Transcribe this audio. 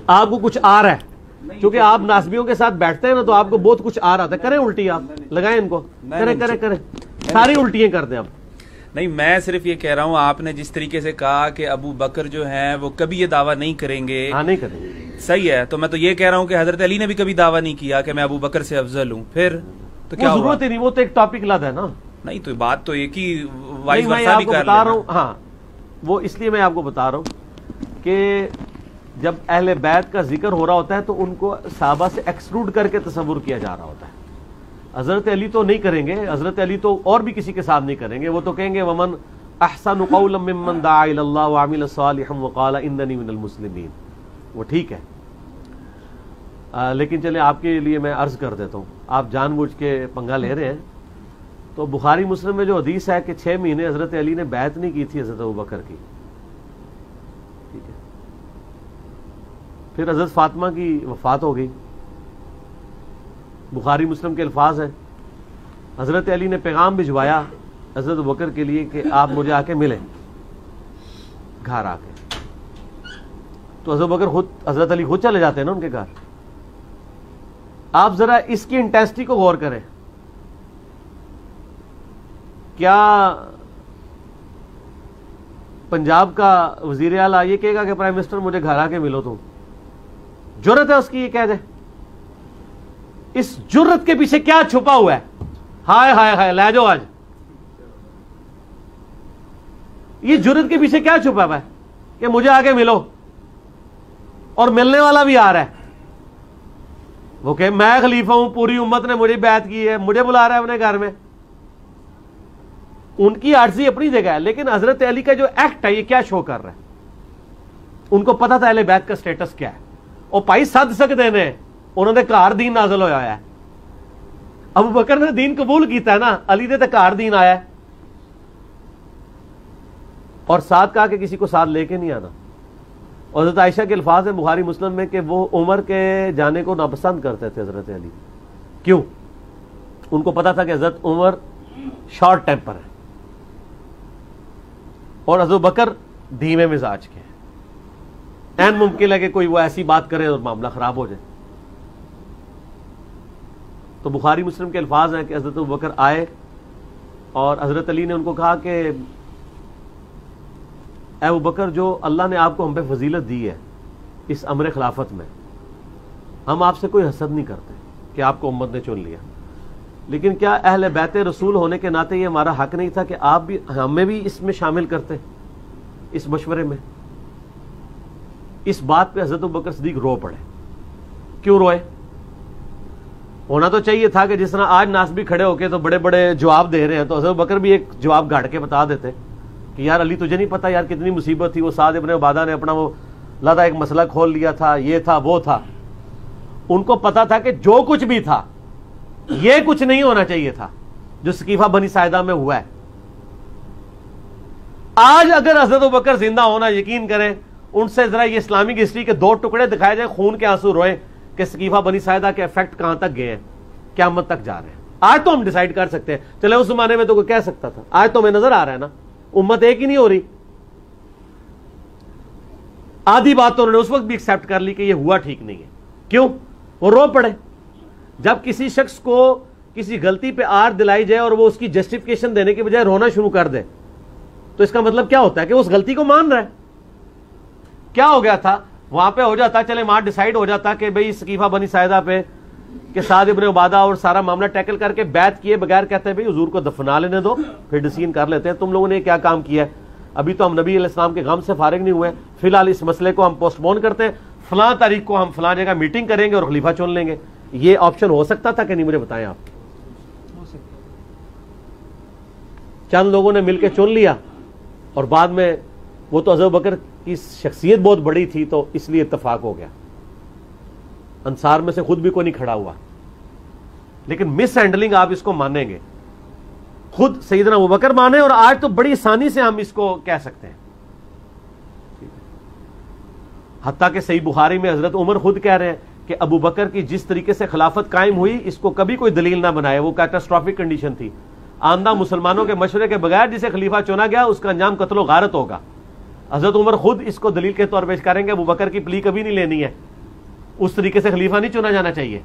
آپ کو کچھ آ رہا ہے، چونکہ آپ ناسبیوں کے ساتھ بیٹھتے ہیں نا تو آپ کو بہت کچھ آ رہا تھا، کریں الٹی، آپ لگائیں ان کو، کریں ساری الٹیاں کر دیں اب۔ نہیں، میں صرف یہ کہہ رہا ہوں، آپ نے جس طریقے سے کہا کہ ابو بکر جو ہیں وہ کبھی یہ دعویٰ نہیں کریں گے، ہاں نہیں کریں گے، صحیح ہے، تو میں تو یہ کہہ رہا ہوں کہ حضرت علی نے بھی کبھی دعویٰ نہیں کیا کہ میں ابو بکر سے افضل ہوں، پھر تو کیا ضرورت ہی نہیں، وہ تو ایک ٹاپک لد ہے نا۔ نہیں تو بات تو ایک ہی میں آپ کو بتا رہا ہوں، ہاں وہ اس لیے میں آپ کو بتا رہا ہوں کہ جب اہل بیت کا ذکر ہو رہا ہوتا ہے تو ان کو صحابہ سے ایکسکلوڈ کر کے تصور کیا جا رہا ہوتا ہے۔ حضرت علی تو نہیں کریں گے، حضرت علی تو اور بھی کسی کے ساتھ نہیں کریں گے، وہ تو کہیں گے ومن احسن قولا ممن دعا الی اللہ وعمل صالحا وقال اننی من المسلمین، وہ ٹھیک ہے۔ لیکن چلیں آپ کے لیے میں عرض کر دیتا ہوں، آپ جان بوجھ کے پنگا لے رہے ہیں، تو بخاری مسلم میں جو حدیث ہے کہ 6 مہینے حضرت علی نے بیعت نہیں کی تھی حضرت ابوبکر کی، ٹھیک ہے، پھر حضرت فاطمہ کی وفات ہو گئی، بخاری مسلم کے الفاظ ہیں، حضرت علی نے پیغام بھجوایا حضرت ابوبکر کے لیے کہ آپ مجھے آ کے ملیں گھر آ کے، تو حضرت ابوبکر خود، حضرت علی خود چلے جاتے ہیں نا ان کے گھر۔ آپ ذرا اس کی انٹینسٹی کو غور کریں، کیا پنجاب کا وزیر اعلیٰ یہ کہے گا کہ پرائم منسٹر مجھے گھر آ کے ملو؟ تم جرت ہے اس کی یہ کہہ دے؟ اس جرت کے پیچھے کیا چھپا ہوا ہے؟ ہائے ہائے ہائے، لے جاؤ آج، یہ جرت کے پیچھے کیا چھپا ہوا ہے کہ مجھے آ کے ملو، اور ملنے والا بھی آ رہا ہے، وہ کہ میں خلیفہ ہوں، پوری امت نے مجھے بیعت کی ہے، مجھے بلا رہا ہے اپنے گھر میں۔ ان کی عاجزی اپنی جگہ ہے، لیکن حضرت علی کا جو ایکٹ ہے یہ کیا شو کر رہا ہے؟ ان کو پتا تھا اہل بیت کا سٹیٹس کیا ہے، اور پائی سد سکتے نے، انہوں نے گھر دین نازل ہویا ہے، ابو بکر نے دین قبول کیتا ہے نا، علی نے تو گھر دین آیا ہے، اور ساتھ کہا کہ کسی کو ساتھ لے کے نہیں آنا۔ اور حضرت عائشہ کے الفاظ ہیں بخاری مسلم میں کہ وہ عمر کے جانے کو ناپسند کرتے تھے حضرت علی، کیوں؟ ان کو پتا تھا کہ حضرت عمر شارٹ ٹیمپر ہے اور حضرت بکر دھیمے مزاج کے ہیں، این ممکن ہے کہ کوئی وہ ایسی بات کرے اور معاملہ خراب ہو جائے۔ تو بخاری مسلم کے الفاظ ہیں کہ حضرت بکر آئے اور حضرت علی نے ان کو کہا کہ اے ابو بکر، جو اللہ نے آپ کو ہم پہ فضیلت دی ہے اس امر خلافت میں، ہم آپ سے کوئی حسد نہیں کرتے کہ آپ کو امت نے چن لیا، لیکن کیا اہل بیت رسول ہونے کے ناطے یہ ہمارا حق نہیں تھا کہ آپ بھی ہمیں بھی اس میں شامل کرتے اس مشورے میں؟ اس بات پہ حضرت ابوبکر صدیق رو پڑے۔ کیوں روئے؟ ہونا تو چاہیے تھا کہ جس طرح آج ناسبی کھڑے ہو کے تو بڑے بڑے جواب دے رہے ہیں، تو حضرت ابوبکر بھی ایک جواب گاڑ کے بتا دیتے کہ یار علی تجھے نہیں پتا یار کتنی مصیبت تھی، وہ سعد ابن عبادہ نے اپنا وہ لادہ ایک مسئلہ کھول لیا تھا، یہ تھا وہ تھا۔ ان کو پتا تھا کہ جو کچھ بھی تھا یہ کچھ نہیں ہونا چاہیے تھا جو سقیفہ بنی ساعدہ میں ہوا ہے۔ آج اگر حضرت ابوبکر زندہ ہونا، یقین کریں ان سے ذرا یہ اسلامک ہسٹری کے 2 ٹکڑے دکھائے جائیں، خون کے آنسو روئیں کہ سقیفہ بنی ساعدہ کے افیکٹ کہاں تک گئے ہیں، قیامت تک جا رہے ہیں۔ آج تو ہم ڈیسائیڈ کر سکتے ہیں، چلے اس زمانے میں تو کوئی کہہ سکتا تھا، آج تو ہمیں نظر آ رہا ہے نا، امت ایک ہی نہیں ہو رہی۔ آدھی بات تو انہوں نے اس وقت بھی ایکسیپٹ کر لی کہ یہ ہوا ٹھیک نہیں ہے، کیوں؟ وہ رو پڑے۔ جب کسی شخص کو کسی غلطی پہ آر دلائی جائے اور وہ اس کی جسٹیفیکیشن دینے کے بجائے رونا شروع کر دے تو اس کا مطلب کیا ہوتا ہے کہ اس غلطی کو مان رہا ہے۔ کیا ہو گیا تھا وہاں پہ؟ ہو جاتا چلے وہاں ڈیسائیڈ ہو جاتا کہ بھئی سقیفہ بنی ساعدہ پہ کہ سعد ابن عبادہ اور سارا معاملہ ٹیکل کر کے بیعت کیے بغیر کہتے ہیں بھئی حضور کو دفنا لینے دو، پھر ڈیسیژن کر لیتے ہیں تم لوگوں نے کیا کام کیا ہے، ابھی تو ہم نبی علیہ السلام کے غم سے فارغ نہیں ہوئے، فی الحال اس مسئلے کو ہم پوسٹ پون کرتے ہیں، فلاں تاریخ کو ہم فلاں جگہ میٹنگ کریں گے اور خلیفہ چن لیں گے۔ یہ آپشن ہو سکتا تھا کہ نہیں؟ مجھے بتائیں آپ۔ چند لوگوں نے مل کے چن لیا اور بعد میں وہ تو حضرت بکر کی شخصیت بہت بڑی تھی تو اس لیے اتفاق ہو گیا، انصار میں سے خود بھی کوئی نہیں کھڑا ہوا، لیکن مس ہینڈلنگ آپ اس کو مانیں گے، خود سیدنا ابوبکر مانے، اور آج تو بڑی آسانی سے ہم اس کو کہہ سکتے ہیں۔ حتیٰ کہ صحیح بخاری میں حضرت عمر خود کہہ رہے ہیں کہ ابو بکر کی جس طریقے سے خلافت قائم ہوئی اس کو کبھی کوئی دلیل نہ بنائے، وہ کیٹاسٹرافک کنڈیشن تھی، آندہ مسلمانوں کے مشورے کے بغیر جسے خلیفہ چنا گیا اس کا انجام قتل و غارت ہوگا۔ حضرت عمر خود اس کو دلیل کے طور پیش کریں گے ابو بکر کی پلی کبھی نہیں لینی ہے، اس طریقے سے خلیفہ نہیں چنا جانا چاہیے.